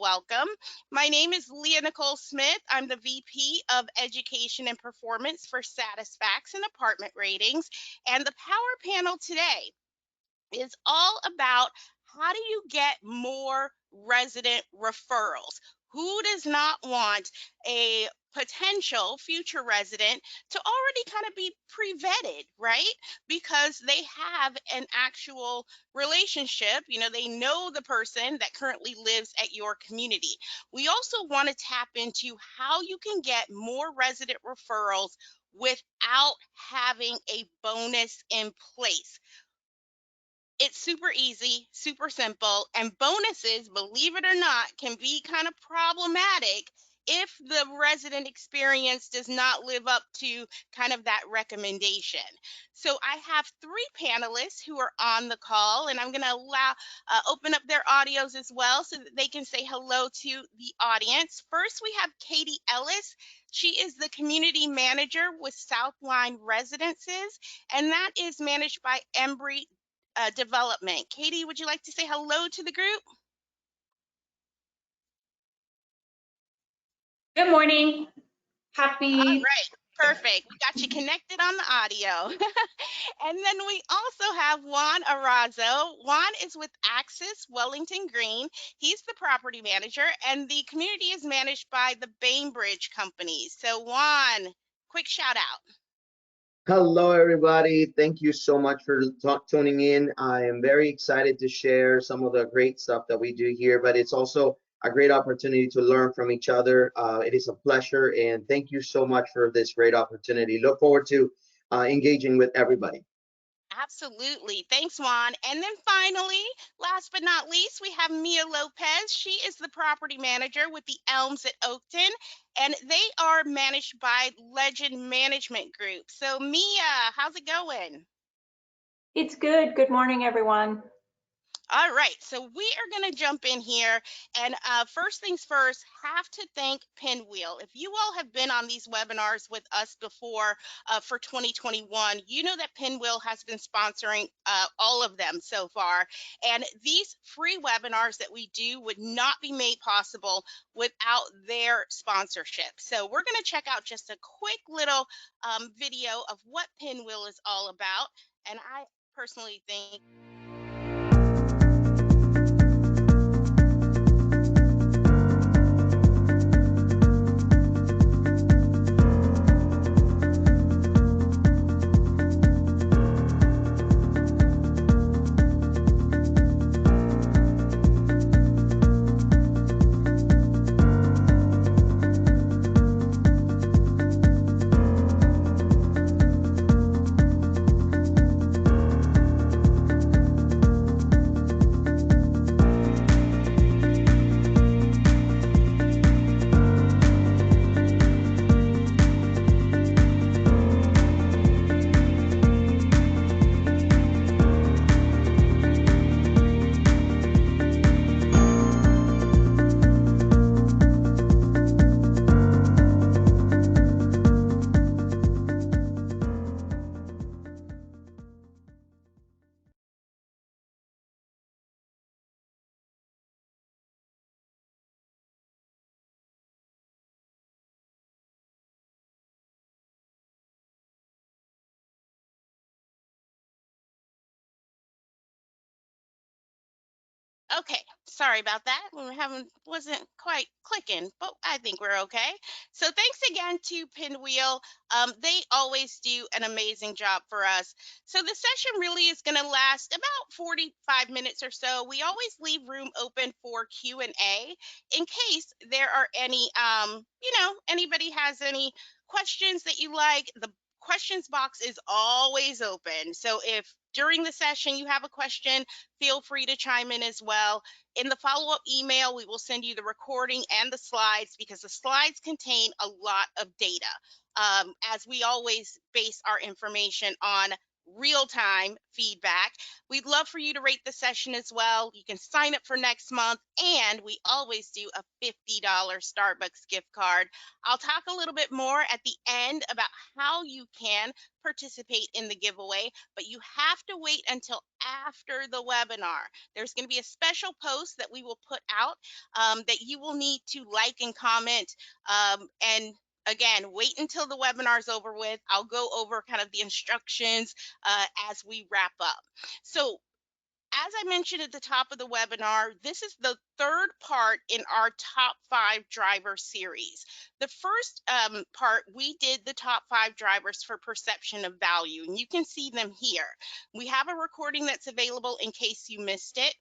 welcome. My name is Leah Nicole Smith. I'm the VP of Education and Performance for Satisfax and Apartment Ratings. And the Power Panel today is all about how do you get more resident referrals? Who does not want a potential future resident to already kind of be pre-vetted, right? Because they have an actual relationship, they know the person that currently lives at your community. We also want to tap into how you can get more resident referrals without having a bonus in place. It's super easy, super simple, and bonuses, believe it or not, can be kind of problematic if the resident experience does not live up to kind of that recommendation. So I have three panelists who are on the call, and I'm going to open up their audios as well so that they can say hello to the audience. First, we have Katie Ellis. She is the community manager with Southline Residences, and that is managed by Embry Development. Katie, would you like to say hello to the group? Good morning. All right, perfect. We got you connected on the audio. And then we also have Juan Arazo. Juan is with Axis Wellington Green. He's the property manager, and the community is managed by the Bainbridge Company. So Juan, quick shout out. Hello, everybody. Thank you so much for tuning in. I am very excited to share some of the great stuff that we do here, but it's also a great opportunity to learn from each other. It is a pleasure, and thank you so much for this great opportunity. Look forward to engaging with everybody. Absolutely. Thanks, Juan. And then finally, last but not least, we have Mia Lopez. She is the property manager with the Elms at Oakton, and they are managed by Legend Management Group. So Mia, how's it going? It's good. Good morning, everyone. All right, so we are going to jump in here, and first things first, have to thank Pinwheel. If you all have been on these webinars with us before for 2021, you know that Pinwheel has been sponsoring all of them so far, and these free webinars that we do would not be made possible without their sponsorship. So we're going to check out just a quick little video of what Pinwheel is all about, and I personally think okay, sorry about that. Wasn't quite clicking, but I think we're okay. So thanks again to Pinwheel. They always do an amazing job for us. So the session really is going to last about 45 minutes or so. We always leave room open for Q&A in case there are any, anybody has any questions that you like. The questions box is always open. So if during the session you have a question, feel free to chime in as well. In the follow-up email, we will send you the recording and the slides because the slides contain a lot of data, as we always base our information on real-time feedback. We'd love for you to rate the session as well. You can sign up for next month, and we always do a $50 Starbucks gift card. I'll talk a little bit more at the end about how you can participate in the giveaway, but you have to wait until after the webinar. There's going to be a special post that we will put out that you will need to like and comment. And again, wait until the webinar is over with. I'll go over kind of the instructions as we wrap up. So as I mentioned at the top of the webinar, this is the third part in our top 5 driver series. The first part, we did the top 5 drivers for perception of value, and you can see them here. We have a recording that's available in case you missed it.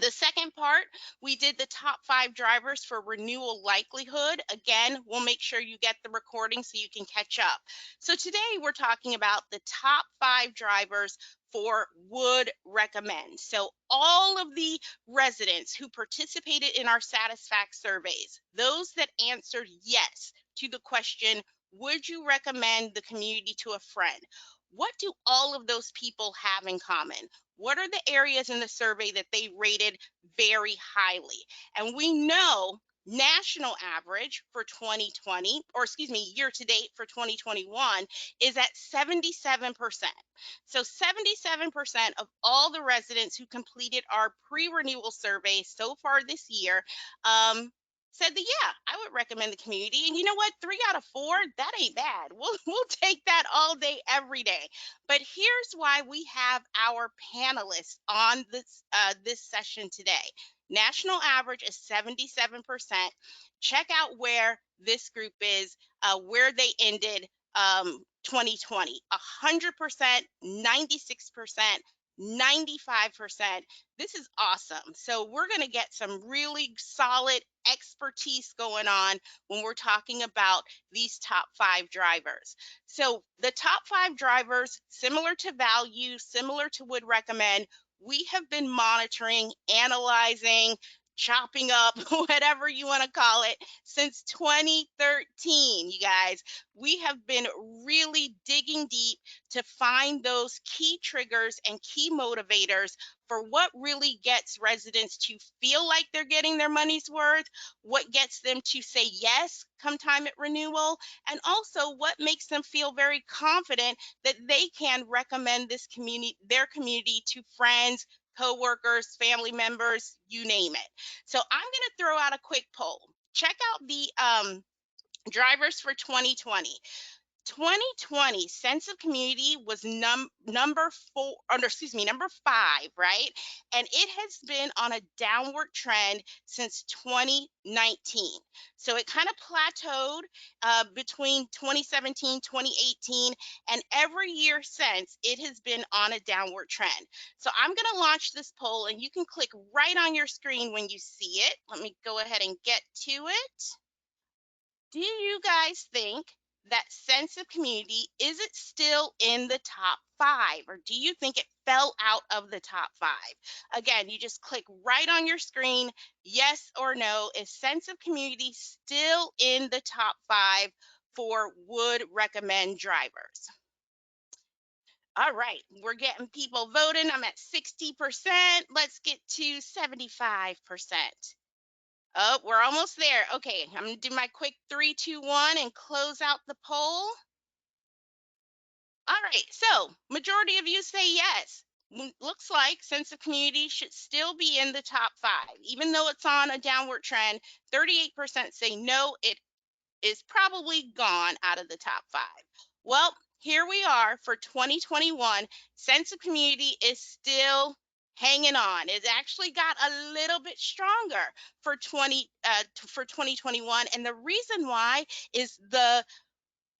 The second part, we did the top 5 drivers for renewal likelihood. Again, we'll make sure you get the recording so you can catch up. So today we're talking about the top 5 drivers for would recommend. So all of the residents who participated in our Satisfact surveys, those that answered yes to the question, would you recommend the community to a friend? What do all of those people have in common? What are the areas in the survey that they rated very highly? And we know national average for 2020, or excuse me, year to date for 2021 is at 77%. So 77% of all the residents who completed our pre-renewal survey so far this year said that, yeah, I would recommend the community. And you know what? 3 out of 4, that ain't bad. We'll take that all day, every day. But here's why we have our panelists on this session today. National average is 77%. Check out where this group is, where they ended 2020. 100%, 96%, 95%. This is awesome. So we're going to get some really solid expertise going on when we're talking about these top 5 drivers. So the top 5 drivers, similar to value, similar to would recommend, we have been monitoring, analyzing, chopping up, whatever you want to call it, since 2013, you guys. We have been really digging deep to find those key triggers and key motivators for what really gets residents to feel like they're getting their money's worth, what gets them to say yes come time at renewal, and also what makes them feel very confident that they can recommend this community, their community, to friends, coworkers, family members, you name it. So I'm going to throw out a quick poll. Check out the drivers for 2020. 2020 sense of community was number 5, right? And it has been on a downward trend since 2019. So it kind of plateaued between 2017, 2018, and every year since it has been on a downward trend. So I'm going to launch this poll, and you can click right on your screen when you see it. Let me go ahead and get to it. Do you guys think that sense of community, is it still in the top 5, or do you think it fell out of the top 5? Again, you just click right on your screen, yes or no. Is sense of community still in the top 5 for would recommend drivers? All right, we're getting people voting. I'm at 60%. Let's get to 75%. Oh, we're almost there. Okay, I'm gonna do my quick 3, 2, 1 and close out the poll. All right, so majority of you say yes. Looks like sense of community should still be in the top 5. Even though it's on a downward trend, 38% say no, it is probably gone out of the top 5. Well, here we are for 2021. Sense of community is still hanging on. It actually got a little bit stronger for 2021, and the reason why is the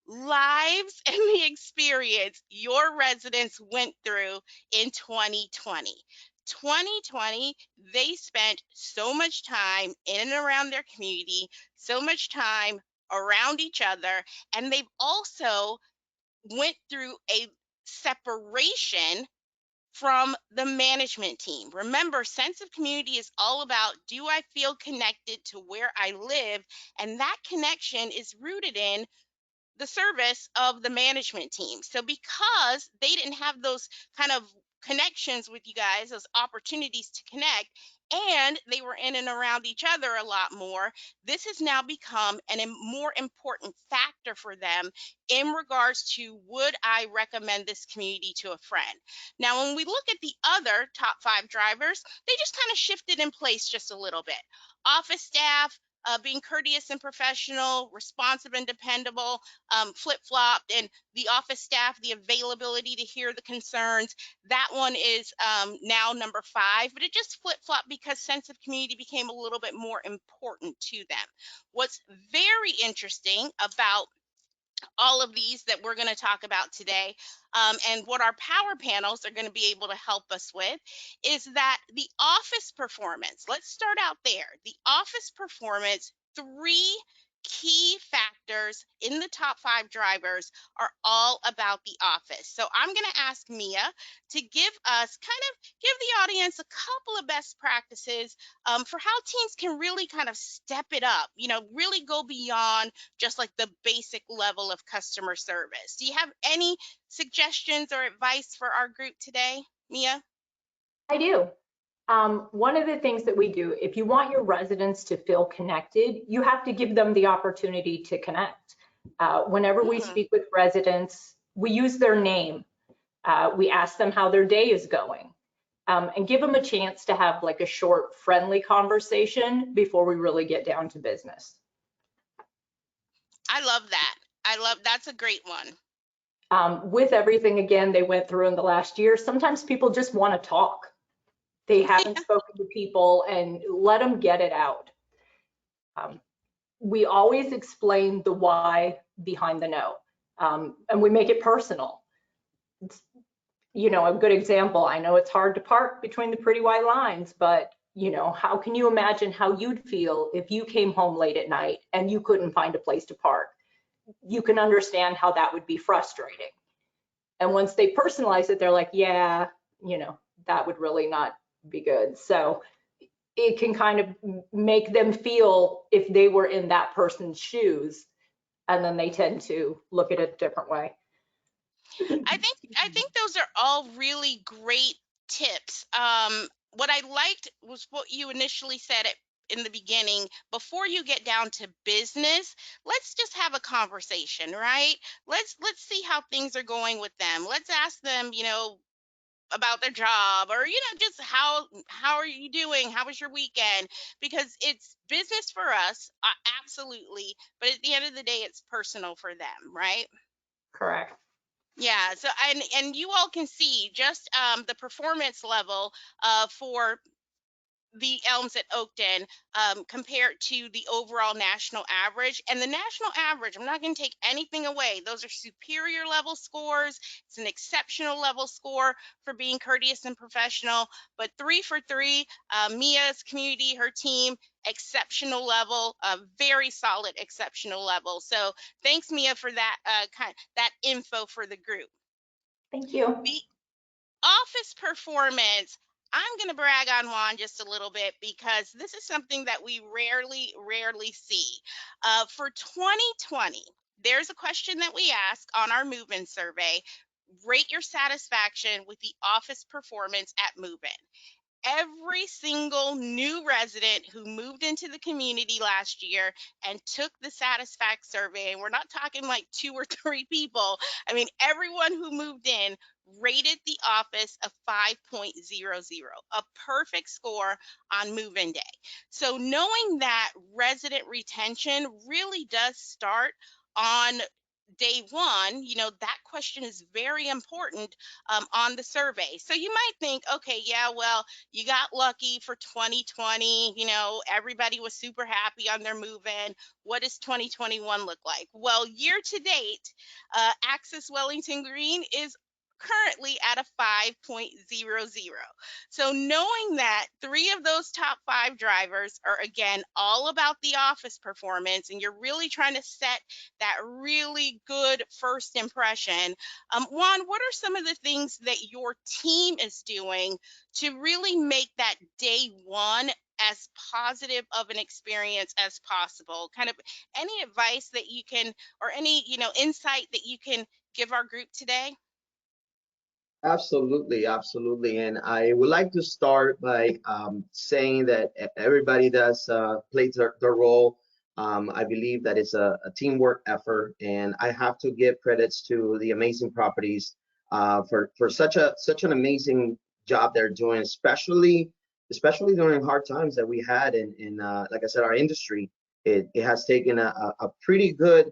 lives and the experience your residents went through in 2020. 2020, they spent so much time in and around their community, so much time around each other, and they've also went through a separation from the management team. Remember, sense of community is all about, do I feel connected to where I live? And that connection is rooted in the service of the management team. So because they didn't have those kind of connections with you guys, those opportunities to connect, and they were in and around each other a lot more, this has now become more important factor for them in regards to, would I recommend this community to a friend? Now, when we look at the other top 5 drivers, they just kind of shifted in place just a little bit. Office staff, being courteous and professional, responsive and dependable, flip-flopped, and the office staff, the availability to hear the concerns. That one is now number 5, but it just flip-flopped because sense of community became a little bit more important to them. What's very interesting about all of these that we're going to talk about today, and what our power panels are going to be able to help us with, is that the office performance, let's start out there. The office performance, 3 key factors in the top 5 drivers are all about the office. So I'm going to ask Mia to give us, give the audience a couple of best practices for how teams can really kind of step it up, really go beyond just like the basic level of customer service. Do you have any suggestions or advice for our group today, Mia? I do. One of the things that we do, if you want your residents to feel connected, you have to give them the opportunity to connect. Whenever we Hmm. speak with residents, we use their name. We ask them how their day is going, and give them a chance to have like a short, friendly conversation before we really get down to business. I love that. That's a great one. With everything, again, they went through in the last year, sometimes people just want to talk. They haven't spoken to people, and let them get it out. We always explain the why behind the no, and we make it personal. It's, a good example, I know it's hard to park between the pretty white lines, but how can you imagine how you'd feel if you came home late at night and you couldn't find a place to park? You can understand how that would be frustrating. And once they personalize it, they're like, yeah, that would really not be good. So it can kind of make them feel if they were in that person's shoes, and then they tend to look at it a different way. I think those are all really great tips. What I liked was what you initially said in the beginning. Before you get down to business, let's just have a conversation, right? Let's see how things are going with them. Let's ask them, about their job, or just how are you doing, how was your weekend, because it's business for us, absolutely, but at the end of the day it's personal for them, right? Correct. Yeah, so and you all can see just the performance level for the elms at Oakton, compared to the overall national average. And the national average, I'm not going to take anything away. Those are superior level scores. It's an exceptional level score for being courteous and professional. But 3 for 3, Mia's community, her team, exceptional level, very solid exceptional level. So thanks, Mia, for that that info for the group. Thank you. The office performance, I'm going to brag on Juan just a little bit because this is something that we rarely see. For 2020, there's a question that we ask on our move-in survey: rate your satisfaction with the office performance at move-in. Every single new resident who moved into the community last year and took the Satisfact survey, and we're not talking like 2 or 3 people, I mean, everyone who moved in rated the office a 5.00, a perfect score on move-in day. So knowing that resident retention really does start on day one, that question is very important on the survey. So you might think, okay, yeah, well, you got lucky for 2020, everybody was super happy on their move in. What does 2021 look like? Well, year to date, Access Wellington Green is currently at a 5.00. So knowing that 3 of those top 5 drivers are, again, all about the office performance, and you're really trying to set that really good first impression. Juan, what are some of the things that your team is doing to really make that day one as positive of an experience as possible. Kind of any advice that you can, or any, insight that you can give our group today? Absolutely, absolutely. And I would like to start by saying that everybody does plays their role. I believe that it's a teamwork effort, and I have to give credits to the amazing properties for such an amazing job they're doing, especially during hard times that we had in like I said, our industry. It has taken a pretty good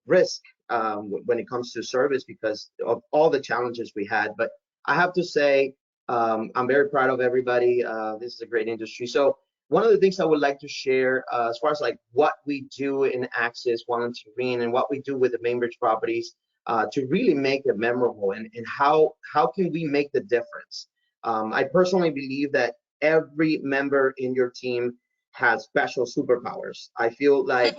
risk when it comes to service because of all the challenges we had. But I have to say, I'm very proud of everybody. This is a great industry. So one of the things I would like to share as far as like what we do in Access volunteering and what we do with the Bainbridge properties to really make it memorable and how can we make the difference. I personally believe that every member in your team has special superpowers. I feel like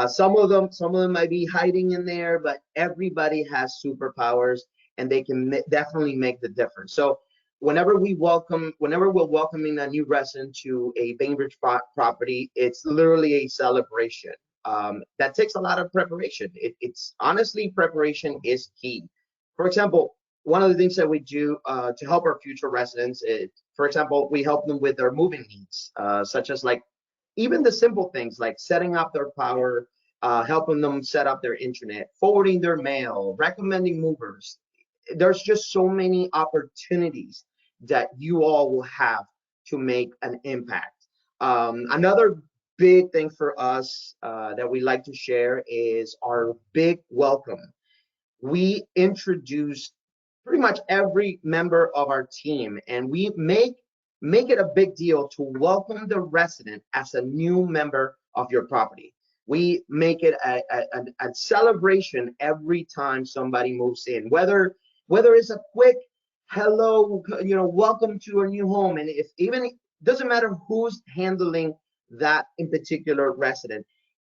some of them might be hiding in there, but everybody has superpowers, and they can definitely make the difference. So, whenever we're welcoming a new resident to a Bainbridge property, it's literally a celebration. That takes a lot of preparation. It's honestly, preparation is key. For example, one of the things that we do to help our future residents is, for example, we help them with their moving needs, such as like even the simple things like setting up their power, helping them set up their internet, forwarding their mail, recommending movers. There's just so many opportunities that you all will have to make an impact. Another big thing for us that we like to share is our big welcome. We introduce pretty much every member of our team, and we make it a big deal to welcome the resident as a new member of your property. We make it a celebration every time somebody moves in, whether it's a quick hello, welcome to our new home, and if even it doesn't matter who's handling that in particular resident,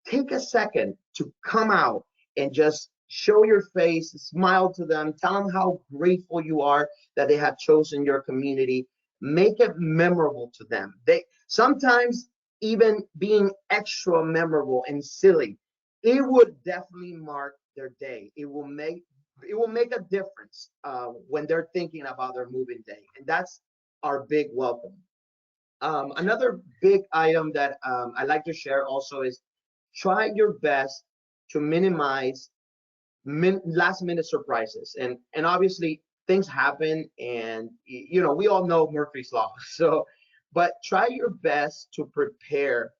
take a second to come out and just show your face, smile to them, tell them how grateful you are that they have chosen your community. Make it memorable to them. They sometimes even being extra memorable and silly, it would definitely mark their day. It will make a difference when they're thinking about their moving day, and that's our big welcome. Another big item that I like to share also is try your best to minimize last minute surprises, and obviously things happen, and we all know Murphy's law. So but try your best to prepare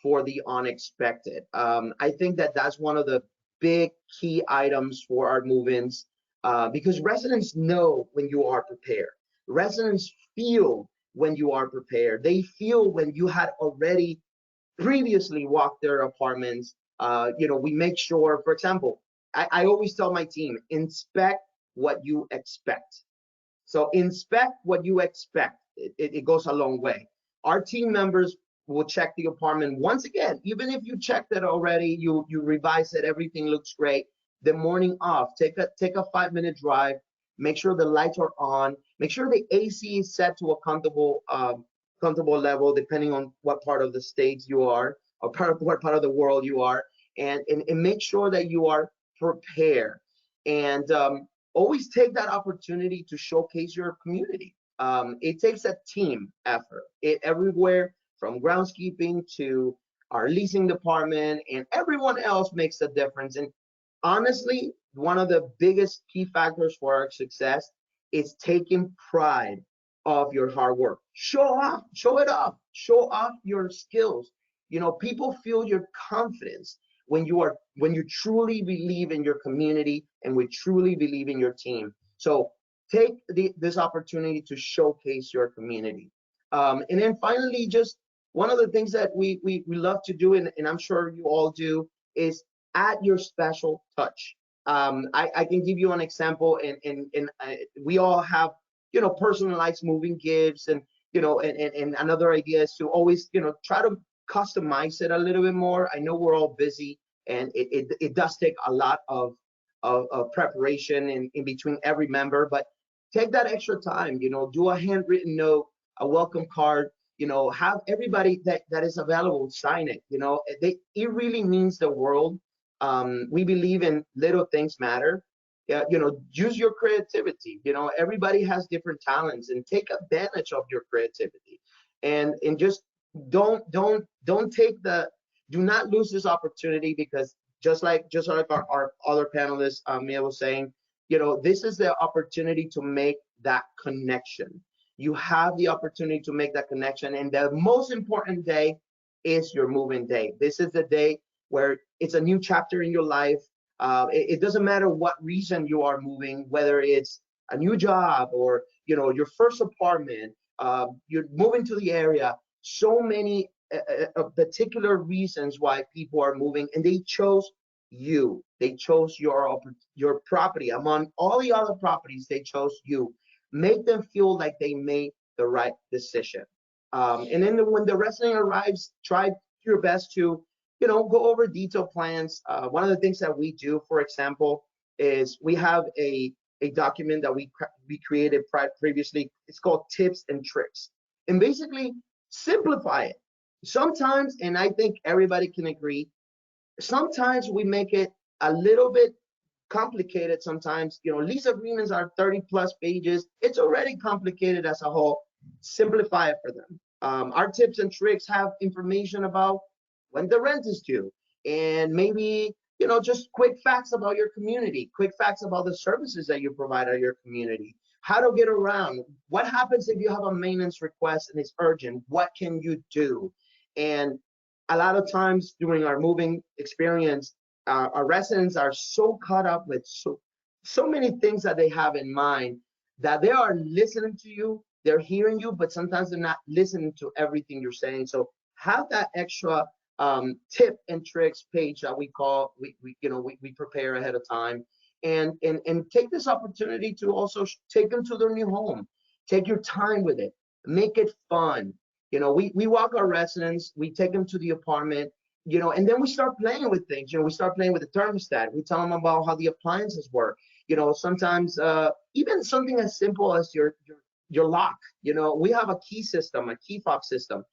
for the unexpected. I think that that's one of the big key items for our move-ins, because residents know when you are prepared. Residents feel when you are prepared. They feel when you had already previously walked their apartments. We make sure, for example, I always tell my team, inspect what you expect. So inspect what you expect. It goes a long way. Our team members will check the apartment once again, even if you checked it already, you revise it, everything looks great. The morning off, take a 5-minute drive, make sure the lights are on, make sure the AC is set to a comfortable level, depending on what part of the state you are, or what part of the world you are, and make sure that you are prepared. And always take that opportunity to showcase your community. It takes a team effort. Everywhere from groundskeeping to our leasing department, and everyone else makes a difference. And honestly, one of the biggest key factors for our success is taking pride of your hard work. Show it off, show off your skills. People feel your confidence when you truly believe in your community and we truly believe in your team. So take this opportunity to showcase your community. And then finally, just one of the things that we love to do, and I'm sure you all do, is add your special touch. I can give you an example, and we all have, personalized moving gifts, and another idea is to always, try to customize it a little bit more. I know we're all busy, and it does take a lot of preparation in between every member, but take that extra time, do a handwritten note, a welcome card, have everybody that is available sign it. It really means the world. We believe in little things matter. Yeah, use your creativity. Everybody has different talents, and take advantage of your creativity, and just don't take the do not lose this opportunity, because just like our other panelists, Mia was saying, this is the opportunity to make that connection. You have the opportunity to make that connection, and the most important day is your moving day. This is the day where it's a new chapter in your life. It doesn't matter what reason you are moving, whether it's a new job or your first apartment, you're moving to the area. So many particular reasons why people are moving, and they chose you. They chose your property among all the other properties. They chose you. Make them feel like they made the right decision. And then when the resident arrives, try your best to go over detailed plans. One of the things that we do, for example, is we have a document that we created previously. It's called Tips and Tricks, and basically simplify it. Sometimes, and I think everybody can agree, sometimes we make it a little bit complicated. Sometimes, lease agreements are 30 plus pages. It's already complicated as a whole. Simplify it for them. Our tips and tricks have information about when the rent is due, and maybe just quick facts about your community, quick facts about the services that you provide at your community, how to get around, what happens if you have a maintenance request and it's urgent, what can you do. And a lot of times during our moving experience, our residents are so caught up with so many things that they have in mind, that they are listening to you, they're hearing you, but sometimes they're not listening to everything you're saying. So have that extra tip and tricks page that we prepare ahead of time, and take this opportunity to also take them to their new home. Take your time with it, make it fun. We walk our residents, we take them to the apartment, and then we start playing with things. We start playing with the thermostat. We tell them about how the appliances work. Sometimes even something as simple as your lock. We have a key system, a key fob system.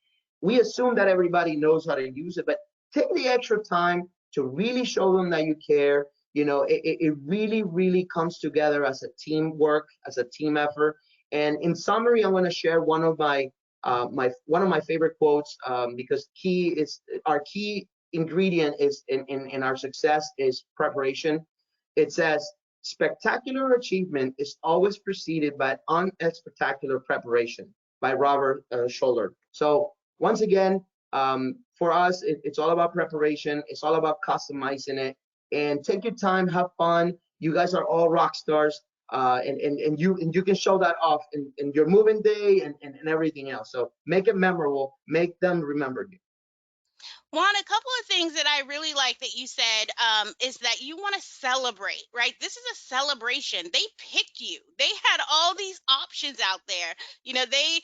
We assume that everybody knows how to use it, but take the extra time to really show them that you care. It really, really comes together as a teamwork, as a team effort. And in summary, I'm going to share one of my favorite quotes, because our key ingredient is in our success is preparation. It says, "Spectacular achievement is always preceded by unspectacular preparation," by Robert Schuller. So once again, for us, it's all about preparation. It's all about customizing it. And take your time, have fun. You guys are all rock stars, and you can show that off in your moving day and everything else. So make it memorable. Make them remember you. Juan, a couple of things that I really like that you said, is that you want to celebrate, right? This is a celebration. They picked you. They had all these options out there. They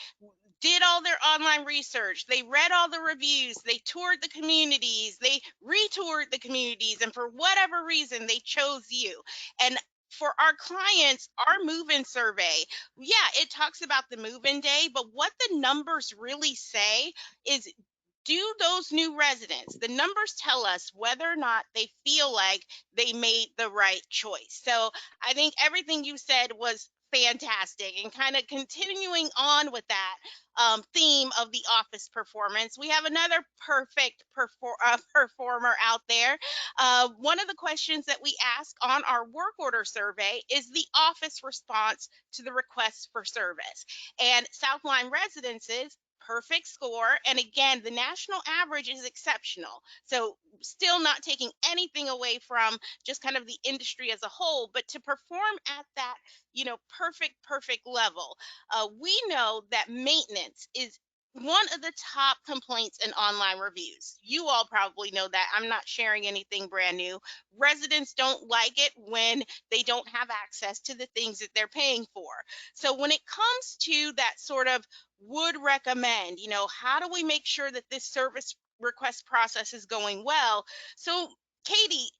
did all their online research. They read all the reviews. They toured the communities. They retoured the communities. And for whatever reason, they chose you. And for our clients, our move-in survey, yeah, it talks about the move-in day, but what the numbers really say is, do those new residents, the numbers tell us whether or not they feel like they made the right choice. So I think everything you said was fantastic, and kind of continuing on with that theme of the office performance, we have another perfect performer out there. One of the questions that we ask on our work order survey is the office response to the request for service. And Southline Residences perfect score. And again, the national average is exceptional. So still not taking anything away from just kind of the industry as a whole, but to perform at that, perfect level. We know that maintenance is one of the top complaints in online reviews. You all probably know that. I'm not sharing anything brand new. Residents don't like it when they don't have access to the things that they're paying for. So when it comes to that sort of would recommend, how do we make sure that this service request process is going well? So, Katie,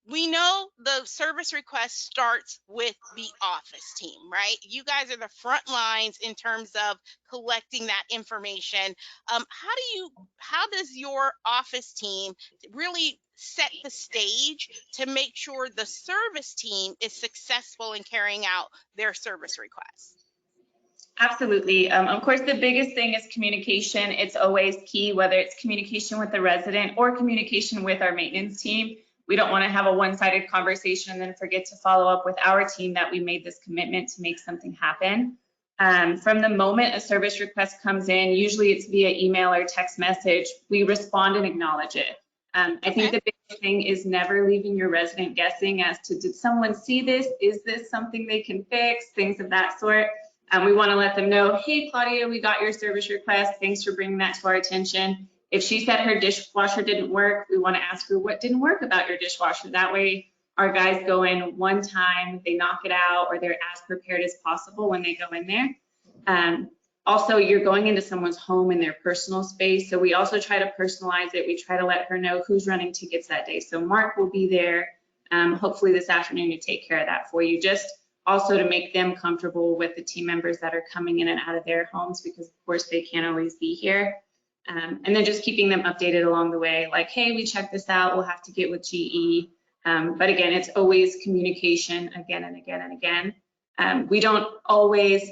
we know the service request starts with the office team, right? You guys are the front lines in terms of collecting that information. How does your office team really set the stage to make sure the service team is successful in carrying out their service requests? Absolutely. Of course, the biggest thing is communication. It's always key, whether it's communication with the resident or communication with our maintenance team. We don't want to have a one-sided conversation and then forget to follow up with our team that we made this commitment to make something happen. From the moment a service request comes in, usually it's via email or text message, we respond and acknowledge it. I think the biggest thing is never leaving your resident guessing as to, did someone see this? Is this something they can fix? Things of that sort. We want to let them know, hey, Claudia, we got your service request. Thanks for bringing that to our attention. If she said her dishwasher didn't work, we want to ask her what didn't work about your dishwasher. That way, our guys go in one time, they knock it out, or they're as prepared as possible when they go in there. Also, you're going into someone's home in their personal space. So we also try to personalize it. We try to let her know who's running tickets that day. So Mark will be there, hopefully this afternoon, to take care of that for you. Just also to make them comfortable with the team members that are coming in and out of their homes, because of course they can't always be here. And then just keeping them updated along the way, like, hey, we checked this out, we'll have to get with GE. But again, it's always communication again and again and again. We don't always,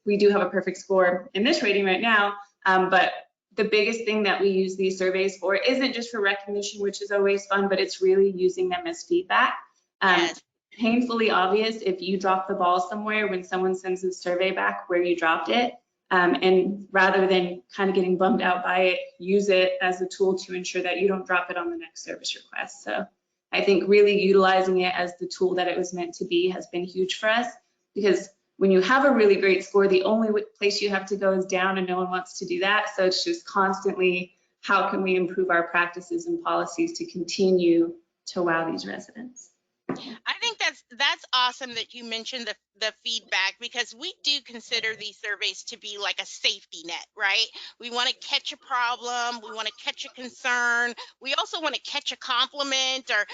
we do have a perfect score in this rating right now, but the biggest thing that we use these surveys for isn't just for recognition, which is always fun, but it's really using them as feedback. Yes. Painfully obvious if you drop the ball somewhere when someone sends a survey back where you dropped it. And rather than kind of getting bummed out by it, use it as a tool to ensure that you don't drop it on the next service request. So I think really utilizing it as the tool that it was meant to be has been huge for us, because when you have a really great score, the only place you have to go is down, and no one wants to do that. So it's just constantly, how can we improve our practices and policies to continue to wow these residents? I think that's awesome that you mentioned the feedback, because we do consider these surveys to be like a safety net, right? We want to catch a problem, we want to catch a concern, we also want to catch a compliment, or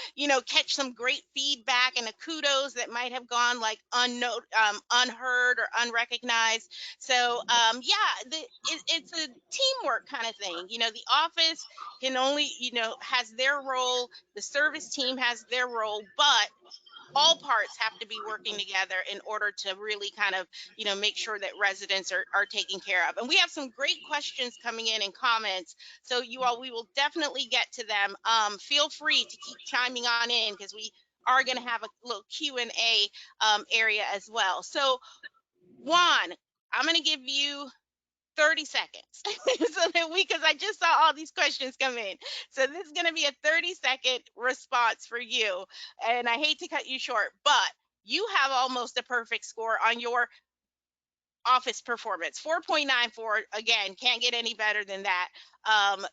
catch some great feedback and a kudos that might have gone like unheard or unrecognized. So yeah, it's a teamwork kind of thing. The office can only has their role, the service team has their role, but all parts have to be working together in order to really kind of make sure that residents are taken care of. And we have some great questions coming in and comments, so we will definitely get to them. Feel free to keep chiming on in, because we are going to have a little Q&A area as well. So Juan, I'm going to give you 30 seconds so that because I just saw all these questions come in. So this is going to be a 30-second response for you. And I hate to cut you short, but you have almost a perfect score on your office performance. 4.94, again, can't get any better than that.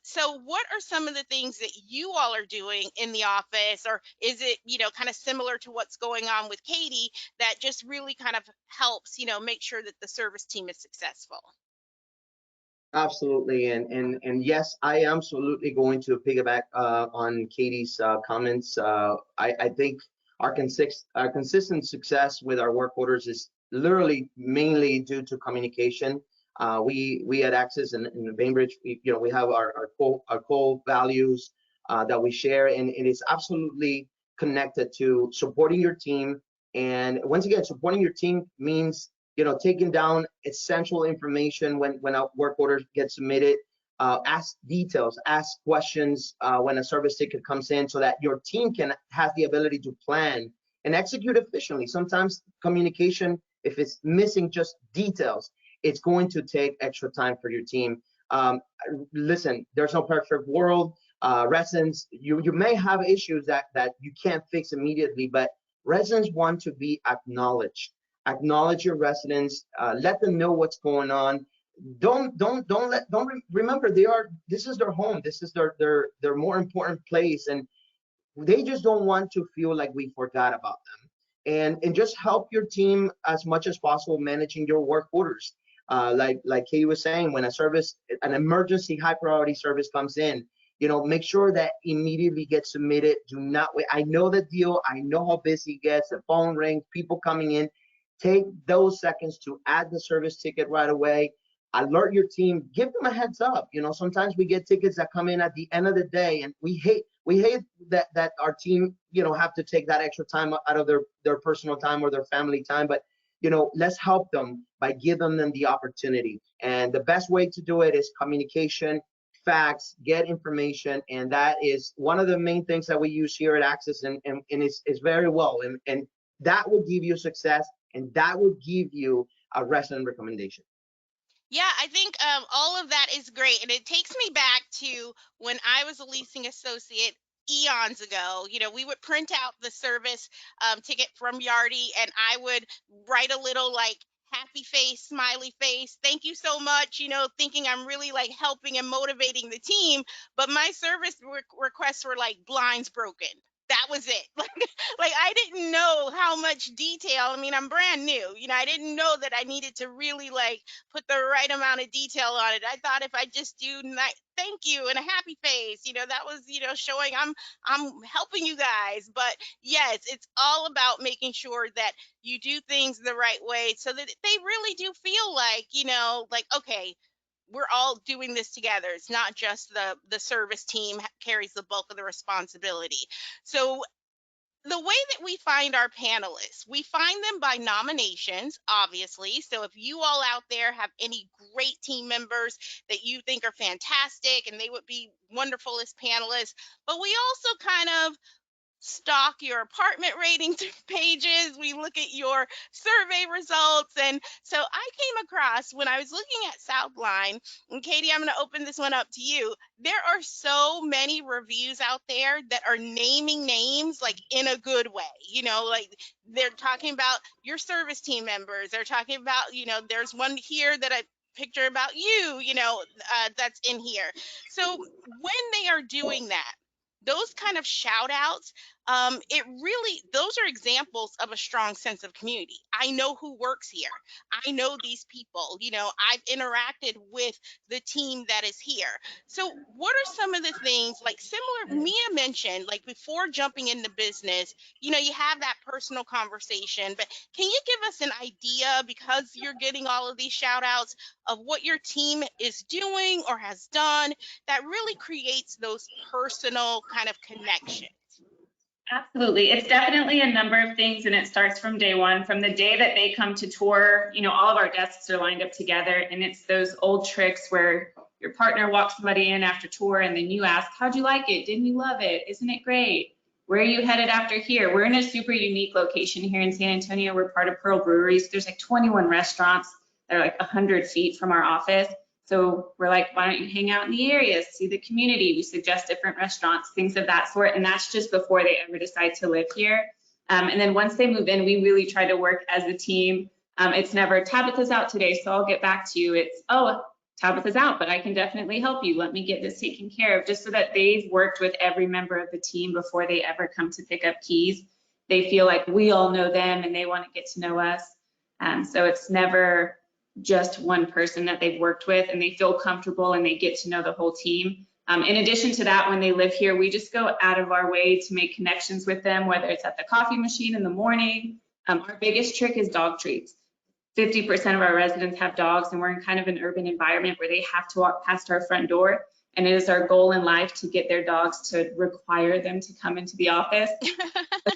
So what are some of the things that you all are doing in the office, or is it, kind of similar to what's going on with Katie, that just really kind of helps, make sure that the service team is successful? Absolutely, and yes, I am absolutely going to piggyback on Katie's comments. I think our consistent success with our work orders is literally mainly due to communication. We at Access and in Bainbridge, we have our core values that we share, and it is absolutely connected to supporting your team. And once again, supporting your team means taking down essential information when a work order gets submitted, ask details, ask questions when a service ticket comes in, so that your team has the ability to plan and execute efficiently. Sometimes communication, if it's missing just details, it's going to take extra time for your team. Listen, there's no perfect world. Residents, you may have issues that you can't fix immediately, but residents want to be acknowledged. Acknowledge your residents, let them know what's going on. Remember, this is their home, this is their more important place, and they just don't want to feel like we forgot about them. And just help your team as much as possible managing your work orders. Like Katie was saying, when an emergency high priority service comes in, make sure that immediately gets submitted. Do not wait. I know the deal. I know how busy it gets. The phone rings, people coming in. Take those seconds to add the service ticket right away. Alert your team. Give them a heads up. Sometimes we get tickets that come in at the end of the day, and we hate that our team, have to take that extra time out of their personal time or their family time. But let's help them by giving them the opportunity. And the best way to do it is communication, facts, get information. And that is one of the main things that we use here at Access, and it's very well. And that will give you success, and that will give you a resident recommendation. Yeah, I think all of that is great. And it takes me back to when I was a leasing associate eons ago. We would print out the service ticket from Yardi, and I would write a little like happy face, smiley face, thank you so much, thinking I'm really like helping and motivating the team. But my service requests were like blinds broken. That was it. Like I didn't know how much detail. I mean, I'm brand new. I didn't know that I needed to really like put the right amount of detail on it. I thought if I just do thank you and a happy face, that was, showing I'm helping you guys. But yes, it's all about making sure that you do things the right way so that they really do feel like, like, okay, we're all doing this together. It's not just the service team carries the bulk of the responsibility. So the way that we find our panelists, we find them by nominations, obviously. So if you all out there have any great team members that you think are fantastic and they would be wonderful as panelists, but we also kind of stalk your apartment ratings pages. We look at your survey results. And so I came across, when I was looking at Southline, and Katie, I'm going to open this one up to you. There are so many reviews out there that are naming names like in a good way, like they're talking about your service team members. They're talking about, there's one here that I picture about you, that's in here. So when they are doing that, those kind of shout outs, those are examples of a strong sense of community. I know who works here. I know these people, I've interacted with the team that is here. So what are some of the things, like similar, Mia mentioned, like before jumping into business, you have that personal conversation, but can you give us an idea, because you're getting all of these shout outs, of what your team is doing or has done that really creates those personal kind of connections? Absolutely. It's definitely a number of things, and it starts from day one. From the day that they come to tour, all of our desks are lined up together, and it's those old tricks where your partner walks somebody in after tour and then you ask, how'd you like it? Didn't you love it? Isn't it great? Where are you headed after here? We're in a super unique location here in San Antonio. We're part of Pearl Breweries. There's like 21 restaurants that are like 100 feet from our office. So we're like, why don't you hang out in the area, see the community? We suggest different restaurants, things of that sort. And that's just before they ever decide to live here. And then once they move in, we really try to work as a team. It's never, Tabitha's out today, so I'll get back to you. It's, oh, Tabitha's out, but I can definitely help you. Let me get this taken care of, just so that they've worked with every member of the team before they ever come to pick up keys. They feel like we all know them and they want to get to know us. So it's never just one person that they've worked with, and they feel comfortable and they get to know the whole team. In addition to that, when they live here, we just go out of our way to make connections with them, whether it's at the coffee machine in the morning. Our biggest trick is dog treats. 50% of our residents have dogs, and we're in kind of an urban environment where they have to walk past our front door. And it is our goal in life to get their dogs to require them to come into the office.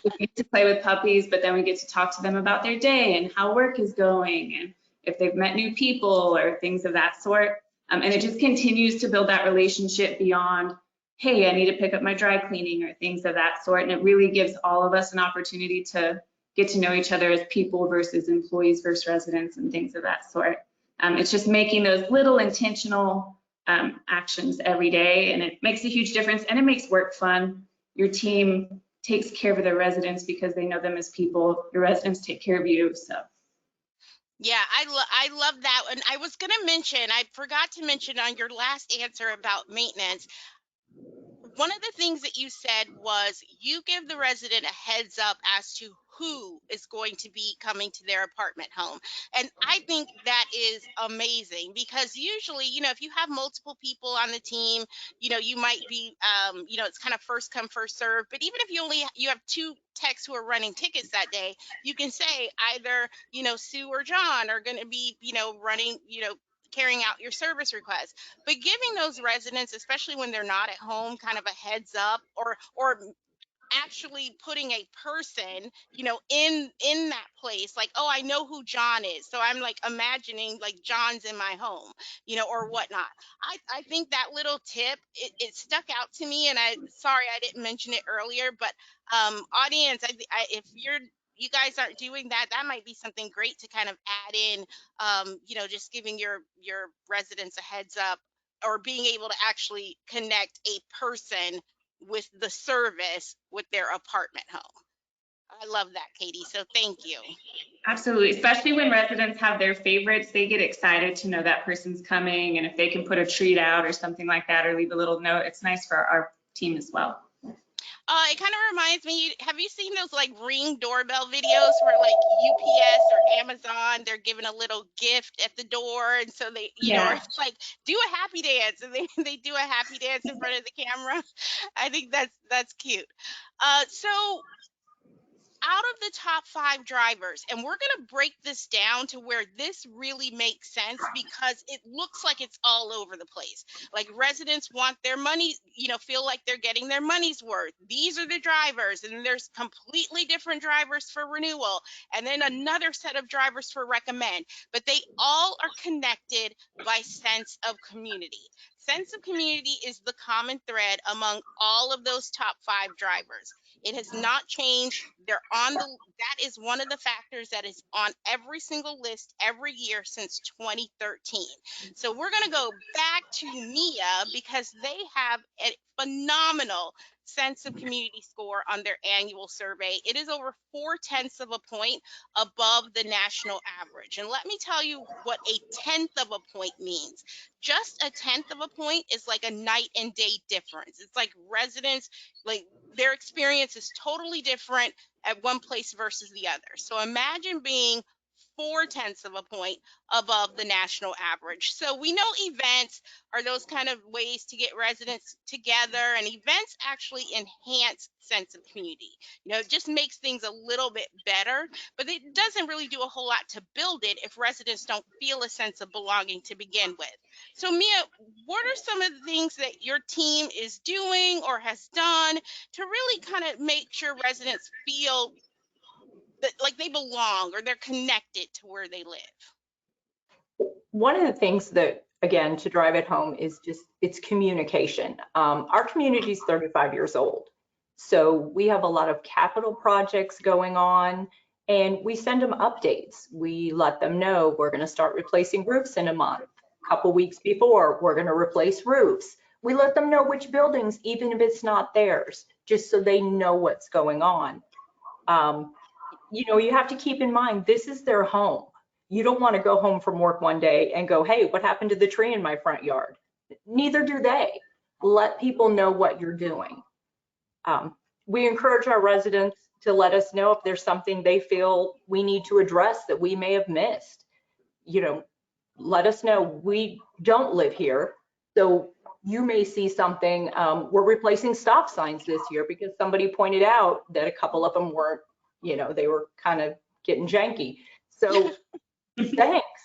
We get to play with puppies, but then we get to talk to them about their day and how work is going, and if they've met new people or things of that sort. And it just continues to build that relationship beyond, hey, I need to pick up my dry cleaning or things of that sort. And it really gives all of us an opportunity to get to know each other as people versus employees versus residents and things of that sort. It's just making those little intentional actions every day, and it makes a huge difference, and it makes work fun. Your team takes care of their residents because they know them as people. Your residents take care of you, so. Yeah, I love that. And I was going to mention, I forgot to mention on your last answer about maintenance, one of the things that you said was you give the resident a heads up as to who is going to be coming to their apartment home. And I think that is amazing because usually, if you have multiple people on the team, you might be, it's kind of first come, first serve. But even if you have two techs who are running tickets that day, you can say either, Sue or John are going to be, running, carrying out your service request. But giving those residents, especially when they're not at home, kind of a heads up, or actually putting a person, in that place, like, oh, I know who John is, so I'm like imagining like John's in my home, or whatnot. I think that little tip, it stuck out to me, and sorry I didn't mention it earlier, but audience, if you guys aren't doing that, that might be something great to kind of add in, just giving your residents a heads up, or being able to actually connect a person with the service with their apartment home. I love that, Katie. So thank you. Absolutely, especially when residents have their favorites, they get excited to know that person's coming, and if they can put a treat out or something like that, or leave a little note, it's nice for our team as well. It kind of reminds me, have you seen those like Ring doorbell videos where like UPS or Amazon, they're giving a little gift at the door, and so they, or it's like, do a happy dance, and they do a happy dance in front of the camera. I think that's cute. So out of the top 5 drivers, and we're going to break this down to where this really makes sense because it looks like it's all over the place. Like residents want their money, feel like they're getting their money's worth. These are the drivers, and there's completely different drivers for renewal, and then another set of drivers for recommend, but they all are connected by sense of community. Sense of community is the common thread among all of those top 5 drivers. It has not changed. That is one of the factors that is on every single list every year since 2013. So we're going to go back to Mia because they have a phenomenal sense of community score on their annual survey. It is over 0.4 of a point above the national average. And let me tell you what a 1/10 of a point means. Just a 1/10 of a point is like a night and day difference. It's like residents, like their experience is totally different at one place versus the other. So imagine being 0.4 of a point above the national average. So we know events are those kind of ways to get residents together, and events actually enhance sense of community. It just makes things a little bit better, but it doesn't really do a whole lot to build it if residents don't feel a sense of belonging to begin with. So Mia, what are some of the things that your team is doing or has done to really kind of make sure residents feel that like they belong or they're connected to where they live? One of the things that, again, to drive it home is just it's communication. Our community is 35 years old, so we have a lot of capital projects going on, and we send them updates. We let them know we're going to start replacing roofs in a month. A couple weeks before, we're going to replace roofs. We let them know which buildings, even if it's not theirs, just so they know what's going on. You have to keep in mind, this is their home. You don't want to go home from work one day and go, hey, what happened to the tree in my front yard? Neither do they. Let people know what you're doing. We encourage our residents to let us know if there's something they feel we need to address that we may have missed. Let us know. We don't live here, so you may see something. We're replacing stop signs this year because somebody pointed out that a couple of them weren't, they were kind of getting janky. So thanks,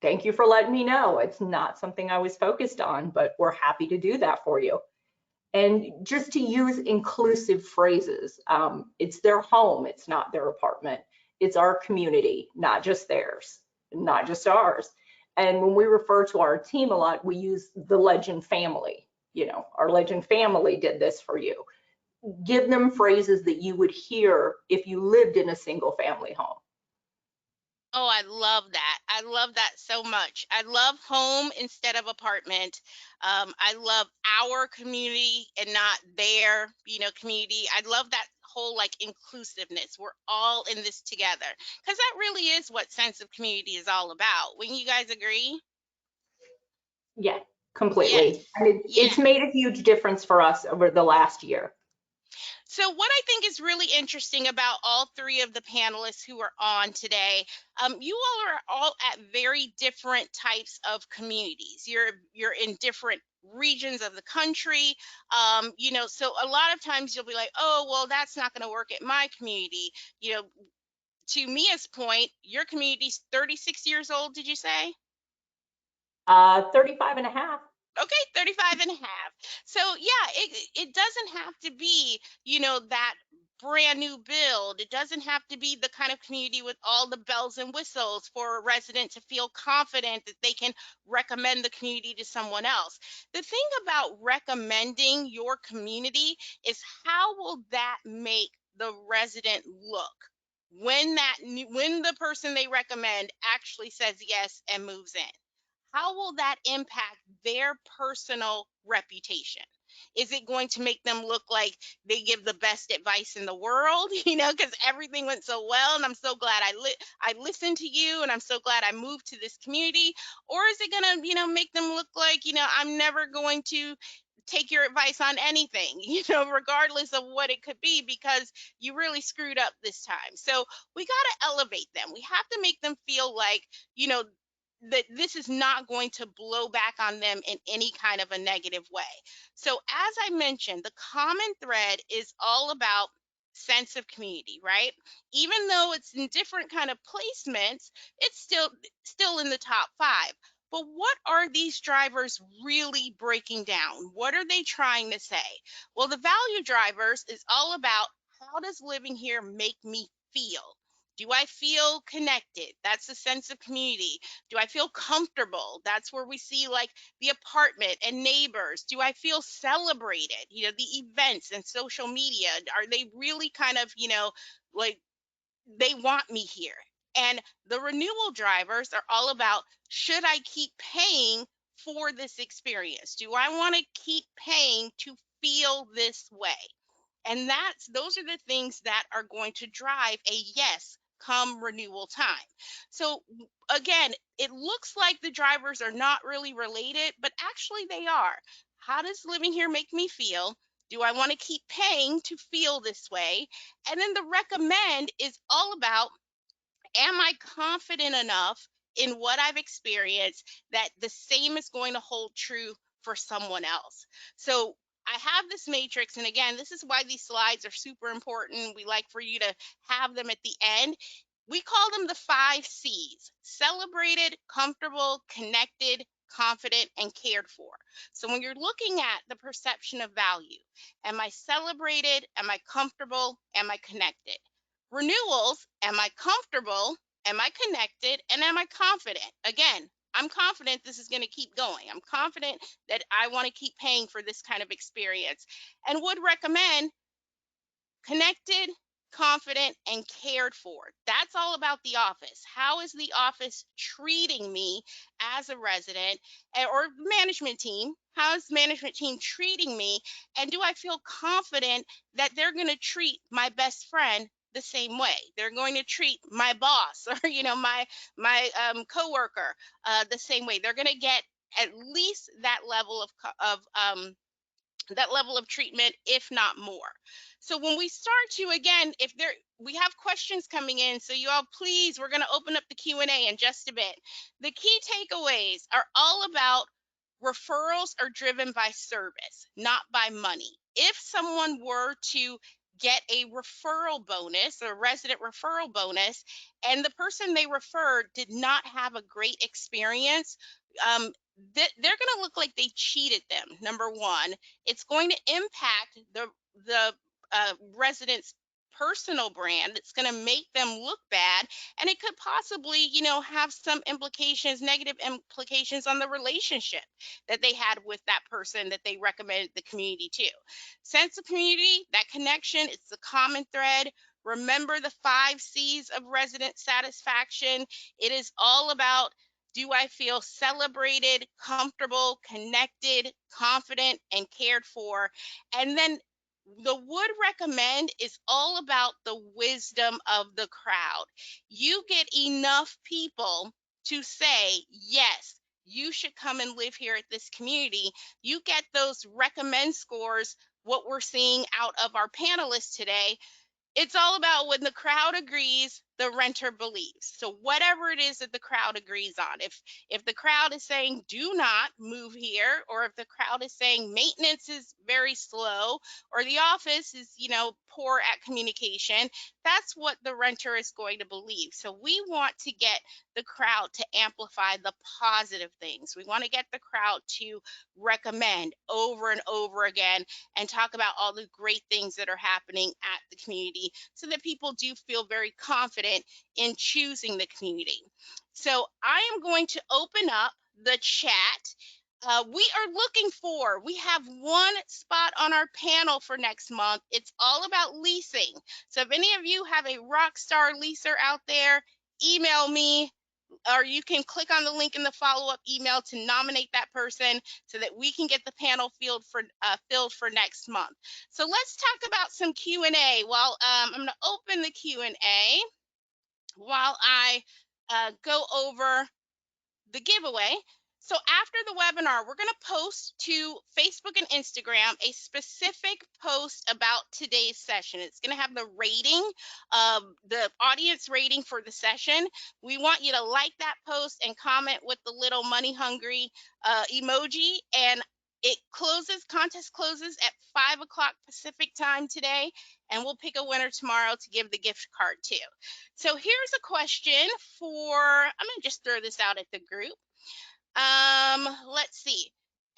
thank you for letting me know. It's not something I was focused on, but we're happy to do that for you. And just to use inclusive phrases, it's their home, it's not their apartment. It's our community, not just theirs, not just ours. And when we refer to our team a lot, we use the Legend family. Our Legend family did this for you. Give them phrases that you would hear if you lived in a single family home. Oh, I love that. I love that so much. I love home instead of apartment. I love our community and not their, community. I love that whole like inclusiveness. We're all in this together because that really is what sense of community is all about. Wouldn't you guys agree? Yeah, completely. Yes. And it's made a huge difference for us over the last year. So what I think is really interesting about all three of the panelists who are on today, you all are all at very different types of communities. You're in different regions of the country. So a lot of times you'll be like, oh, well, that's not going to work at my community. You know, to Mia's point, your community's 36 years old, did you say? 35 and a half. Okay, 35 and a half. So yeah, it doesn't have to be, that brand new build. It doesn't have to be the kind of community with all the bells and whistles for a resident to feel confident that they can recommend the community to someone else. The thing about recommending your community is how will that make the resident look when the person they recommend actually says yes and moves in? How will that impact their personal reputation? Is it going to make them look like they give the best advice in the world, because everything went so well and I'm so glad I listened to you and I'm so glad I moved to this community? Or is it going to, make them look like, I'm never going to take your advice on anything, regardless of what it could be, because you really screwed up this time. So we got to elevate them. We have to make them feel like, you know, that this is not going to blow back on them in any kind of a negative way. So as I mentioned, the common thread is all about sense of community, right? Even though it's in different kind of placements, it's still in the top 5. But what are these drivers really breaking down? What are they trying to say? Well, the value drivers is all about, how does living here make me feel? Do I feel connected? That's a sense of community. Do I feel comfortable? That's where we see like the apartment and neighbors. Do I feel celebrated? The events and social media, are they really kind of, like they want me here? And the renewal drivers are all about, should I keep paying for this experience? Do I want to keep paying to feel this way? And those are the things that are going to drive a yes come renewal time. So again, it looks like the drivers are not really related, but actually they are. How does living here make me feel? Do I want to keep paying to feel this way? And then the recommend is all about, am I confident enough in what I've experienced that the same is going to hold true for someone else? So I have this matrix, and again, this is why these slides are super important. We like for you to have them at the end. We call them the 5 C's: celebrated, comfortable, connected, confident, and cared for. So when you're looking at the perception of value, am I celebrated? Am I comfortable? Am I connected? Renewals, am I comfortable? Am I connected? And am I confident? Again, I'm confident this is going to keep going. I'm confident that I want to keep paying for this kind of experience, and would recommend connected, confident, and cared for. That's all about the office. How is the office treating me as a resident, or management team? How is management team treating me? And do I feel confident that they're going to treat my best friend the same way? They're going to treat my boss or my coworker the same way. They're going to get at least that level of treatment, if not more. So when we start to, again, if there, we have questions coming in, so you all please, we're going to open up the Q&A in just a bit. The key takeaways are all about, referrals are driven by service, not by money. If someone were to get a referral bonus or resident referral bonus, and the person they referred did not have a great experience, they're going to look like they cheated them. Number one, it's going to impact the resident's personal brand. It's going to make them look bad, and it could possibly, have some negative implications on the relationship that they had with that person that they recommended the community to. Sense of community, that connection, it's the common thread. Remember the 5 C's of resident satisfaction. It is all about, do I feel celebrated, comfortable, connected, confident, and cared for? And then the would recommend is all about the wisdom of the crowd. You get enough people to say, yes, you should come and live here at this community. You get those recommend scores what we're seeing out of our panelists today, it's all about when the crowd agrees, the renter believes. So whatever it is that the crowd agrees on, if the crowd is saying do not move here, or if the crowd is saying maintenance is very slow, or the office is, poor at communication, that's what the renter is going to believe. So we want to get the crowd to amplify the positive things. We want to get the crowd to recommend over and over again and talk about all the great things that are happening at the community, so that people do feel very confident in choosing the community. So I am going to open up the chat. We have one spot on our panel for next month. It's all about leasing. So if any of you have a rock star leaser out there, email me, or you can click on the link in the follow-up email to nominate that person so that we can get the panel filled for next month. So let's talk about some Q&A. While I'm going to open the Q&A while I go over the giveaway. So after the webinar, we're going to post to Facebook and Instagram a specific post about today's session. It's going to have the rating, the audience rating for the session. We want you to like that post and comment with the little money hungry emoji. And contest closes at 5 o'clock Pacific time today, and we'll pick a winner tomorrow to give the gift card to. So here's a question I'm going to just throw this out at the group. Let's see.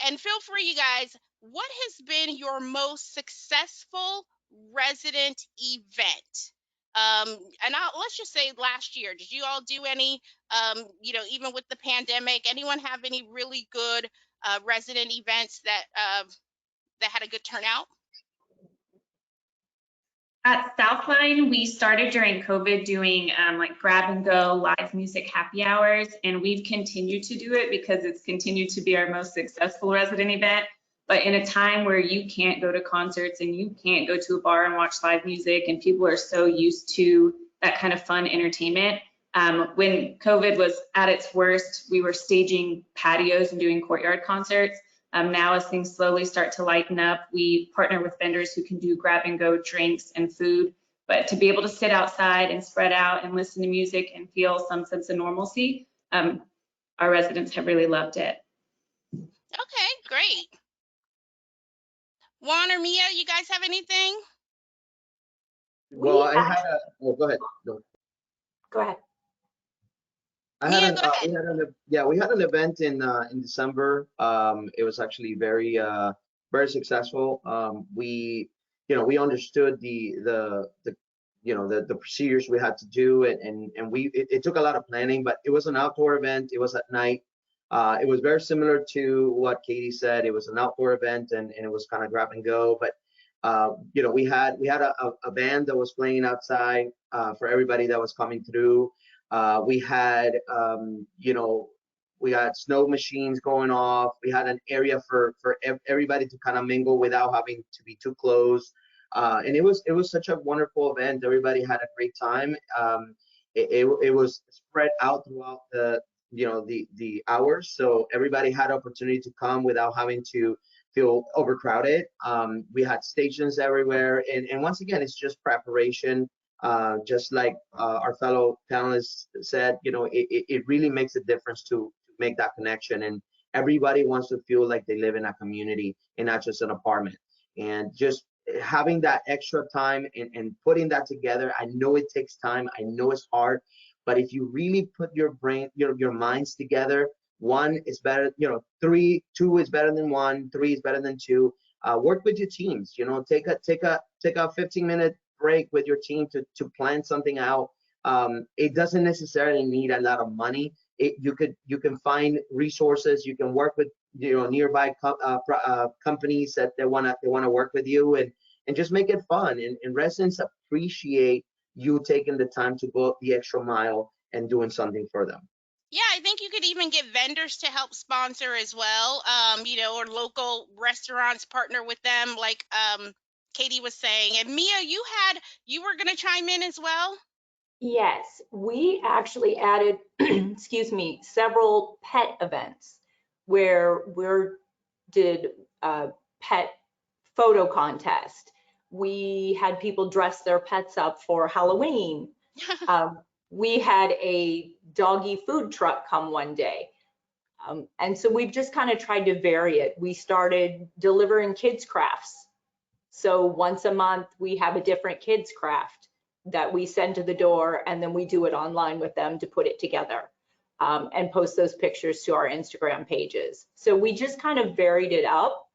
And feel free, you guys, what has been your most successful resident event? And let's just say last year, did you all do any, even with the pandemic, anyone have any really good resident events that had a good turnout? At Southline, we started during COVID doing like grab and go live music happy hours, and we've continued to do it because it's continued to be our most successful resident event. But in a time where you can't go to concerts and you can't go to a bar and watch live music, and people are so used to that kind of fun entertainment, when COVID was at its worst, we were staging patios and doing courtyard concerts. Now, as things slowly start to lighten up, we partner with vendors who can do grab and go drinks and food. But to be able to sit outside and spread out and listen to music and feel some sense of normalcy, our residents have really loved it. Okay, great. Juan or Mia, you guys have anything? Well, I had a, oh, go ahead. No. Go ahead. We had an event in December. It was actually very successful. We understood the procedures we had to do, and it took a lot of planning, but it was an outdoor event. It was at night. It was very similar to what Katie said. It was an outdoor event, and it was kind of grab and go. But we had a band that was playing outside for everybody that was coming through. We had snow machines going off. We had an area for everybody to kind of mingle without having to be too close. And it was such a wonderful event. Everybody had a great time. It was spread out throughout the hours, so everybody had opportunity to come without having to feel overcrowded. We had stations everywhere, and once again, it's just preparation. Just like our fellow panelists said, it really makes a difference to make that connection, and everybody wants to feel like they live in a community and not just an apartment. And just having that extra time and putting that together, I know it takes time, I know it's hard, but if you really put your minds together, one is better, two is better than one, three is better than two. Work with your teams, take a 15-minute break with your team to plan something out. It doesn't necessarily need a lot of money. You can find resources. You can work with nearby companies that they wanna work with you, and just make it fun. And residents appreciate you taking the time to go the extra mile and doing something for them. Yeah, I think you could even get vendors to help sponsor as well, or local restaurants partner with them, like Katie was saying. And Mia, you were going to chime in as well? Yes, we actually added, excuse me, several pet events where we did pet photo contest. We had people dress their pets up for Halloween. We had a doggy food truck come one day. And so we've just kind of tried to vary it. We started delivering kids crafts. So once a month, we have a different kids craft that we send to the door, and then we do it online with them to put it together and post those pictures to our Instagram pages. So we just kind of varied it up,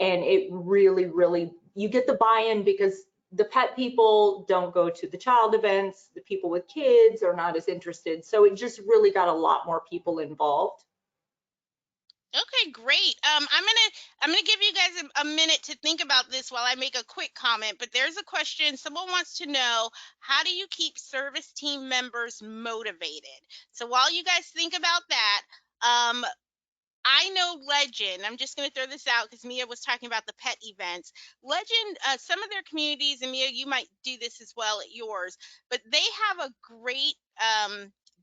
and it really, really, you get the buy-in because the pet people don't go to the child events. The people with kids are not as interested. So it just really got a lot more people involved. Okay, great. I'm gonna give you guys a minute to think about this while I make a quick comment. But there's a question. Someone wants to know, how do you keep service team members motivated? So while you guys think about that, I know Legend. I'm just going to throw this out because Mia was talking about the pet events. Legend, some of their communities, and Mia, you might do this as well at yours, but they have a great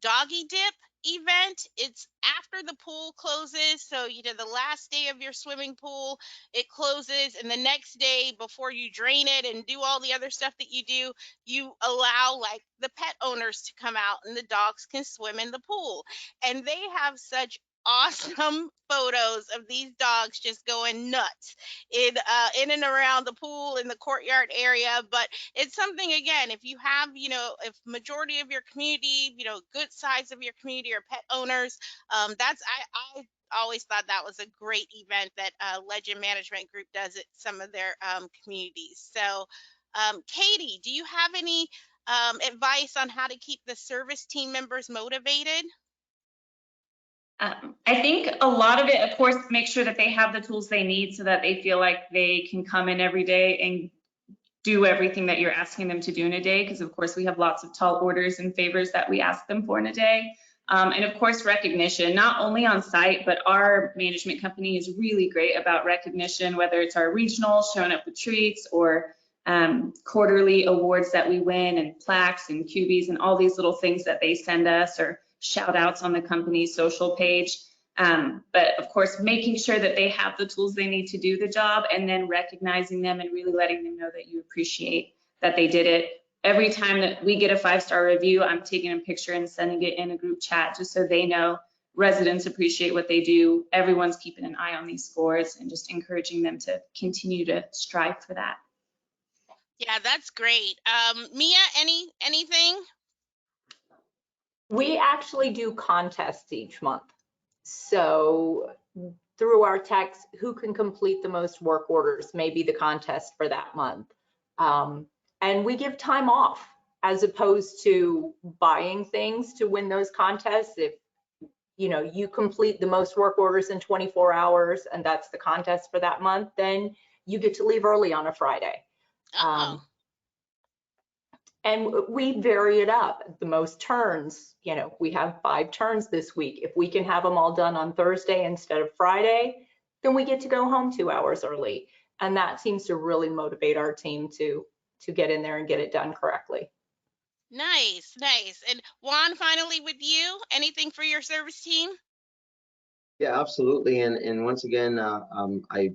doggy dip event. It's after the pool closes. So, the last day of your swimming pool, it closes. And the next day, before you drain it and do all the other stuff that you do, you allow like the pet owners to come out and the dogs can swim in the pool. And they have such awesome photos of these dogs just going nuts in and around the pool in the courtyard area. But it's something, again, if you have, if majority of your community, good size of your community are pet owners, I always thought that was a great event that Legend Management Group does at some of their communities. So Katie, do you have any advice on how to keep the service team members motivated? I think a lot of it, of course, make sure that they have the tools they need so that they feel like they can come in every day and do everything that you're asking them to do in a day. Because of course we have lots of tall orders and favors that we ask them for in a day. And of course, recognition, not only on site, but our management company is really great about recognition, whether it's our regional showing up with treats or quarterly awards that we win and plaques and cubies and all these little things that they send us, or shout outs on the company's social page. But of course, making sure that they have the tools they need to do the job, and then recognizing them and really letting them know that you appreciate that they did it. Every time that we get a 5-star review, I'm taking a picture and sending it in a group chat just so they know residents appreciate what they do. Everyone's keeping an eye on these scores and just encouraging them to continue to strive for that. Yeah, that's great. Mia, anything? We actually do contests each month. So through our text, who can complete the most work orders may be the contest for that month. And we give time off as opposed to buying things to win those contests. If you complete the most work orders in 24 hours and that's the contest for that month, then you get to leave early on a Friday. And we vary it up. The most turns, we have 5 turns this week. If we can have them all done on Thursday instead of Friday, then we get to go home 2 hours early. And that seems to really motivate our team to get in there and get it done correctly. Nice. And Juan, finally with you, anything for your service team? Yeah, absolutely. And once again, I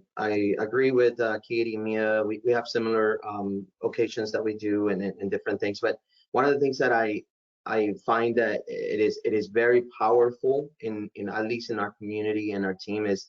agree with Katie and Mia. We have similar occasions that we do and different things. But one of the things that I find that it is very powerful in at least in our community and our team is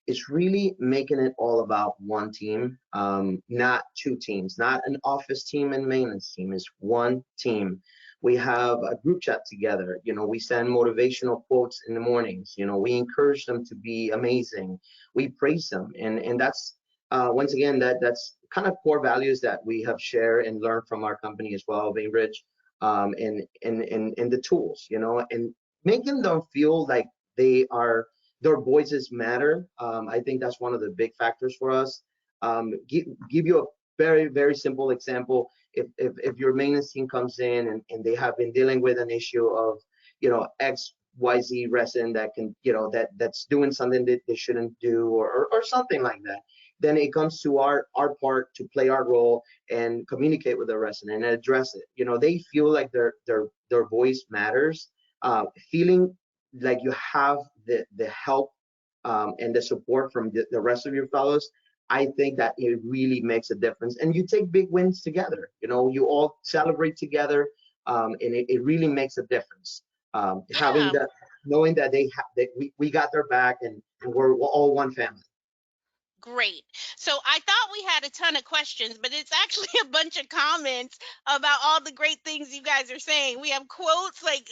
it's really making it all about one team, not 2 teams, not an office team and maintenance team. It's one team. We have a group chat together. We send motivational quotes in the mornings. We encourage them to be amazing. We praise them, and that's once again that's kind of core values that we have shared and learned from our company as well, Bainbridge, and the tools, and making them feel like their voices matter. I think that's one of the big factors for us. Give you a very, very simple example. If your maintenance team comes in and they have been dealing with an issue of XYZ resident that can that's doing something that they shouldn't do or something like that, then it comes to our part to play our role and communicate with the resident and address it. They feel like their voice matters, feeling like you have the help and the support from the rest of your fellows. I think that it really makes a difference. And you take big wins together. You know, you all celebrate together, and it really makes a difference. Having Yeah. that, knowing that that we got their back, and we're all one family. Great. So I thought we had a ton of questions, but it's actually a bunch of comments about all the great things you guys are saying. We have quotes like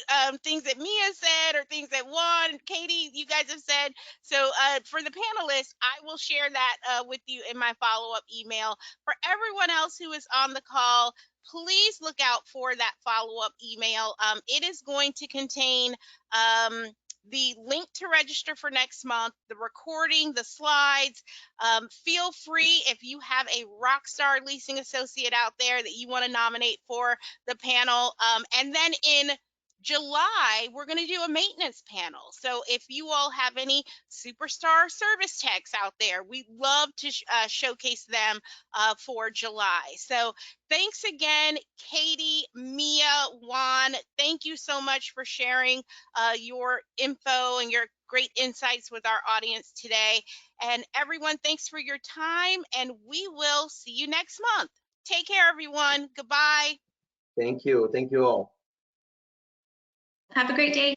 things that Mia said or things that Juan, Katie, you guys have said. So for the panelists, I will share that with you in my follow-up email. For everyone else who is on the call, please look out for that follow-up email. It is going to contain the link to register for next month, the recording, the slides. Feel free, if you have a rock star leasing associate out there that you want to nominate for the panel. And then in July, we're going to do a maintenance panel. So if you all have any superstar service techs out there, we'd love to showcase them for July. So thanks again, Katie, Mia, Juan. Thank you so much for sharing your info and your great insights with our audience today. And everyone, thanks for your time, and we will see you next month. Take care, everyone. Goodbye. Thank you all. Have a great day.